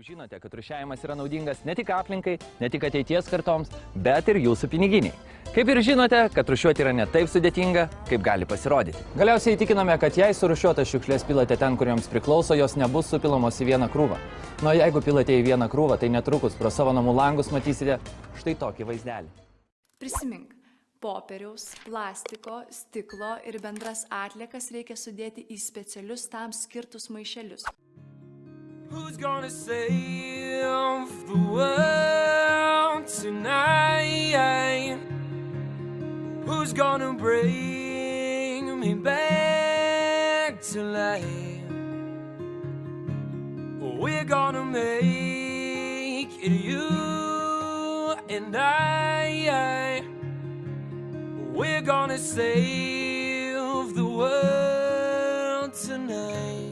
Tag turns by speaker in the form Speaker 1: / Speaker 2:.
Speaker 1: Jau žinote, kad rūšiavimas yra naudingas ne tik aplinkai, ne tik ateities kartoms, bet ir jūsų piniginiai. Kaip ir žinote, kad rūšiuoti yra ne taip sudėtinga, kaip gali pasirodyti. Galiausiai įtikiname, kad jei surūšiuotas šiukšlės pilate ten, kur joms priklauso, jos nebus supilamos į vieną krūvą. Nu, jeigu pilate į vieną krūvą, tai netrukus pro savo namų langus matysite štai tokį vaizdelį.
Speaker 2: Prisimink, popieriaus, plastiko, stiklo ir bendras atliekas reikia sudėti į specialius tam skirtus maišelius.
Speaker 3: Who's gonna save the world tonight? Who's gonna bring me back to life? We're gonna make it you and I. We're gonna save the world tonight.